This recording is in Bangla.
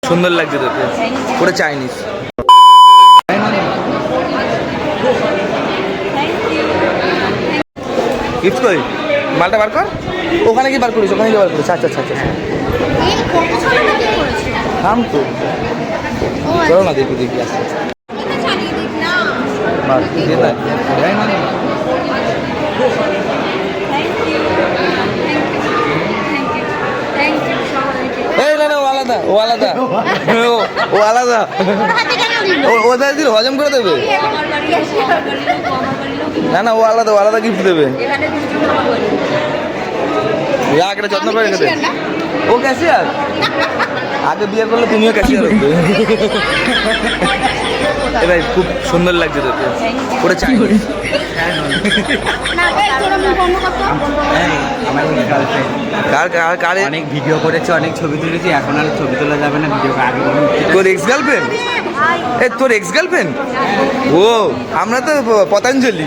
সুন্দর লাগছে তোকে, পুরো চাইনিজ। গিফট করি, মালটা বার কর। ওখানে কি বার করিস? ওখানে কি বার করিস? আচ্ছা আচ্ছা আচ্ছা, থাম তো, চলো না দেখি দেখি আসছে। এই না না, ও আলাদা, ও আলাদা, ও আলাদা। ওদের দিল হজম করে দেবে। না না, ও আলাদা, ও আলাদা গিফট দেবে। রাখ, এটা যত্ন করে রেখে দে। ও ক্যাশিয়ার, আগে বিয়ে করলে তুমিও ক্যাশিয়ার হতে। এটাই খুব সুন্দর লাগছে তোকে, পুরো চাইনিজ। কার কার কার? অনেক ভিডিও করেছি, অনেক ছবি তুলেছি, এখন আর ছবি তোলা যাবে না, ভিডিও আগে। তোর এক্স গার্লফ্রেন্ড? এ তোর এক্স গার্লফ্রেন্ড? ও, আমরা তো পতঞ্জলি।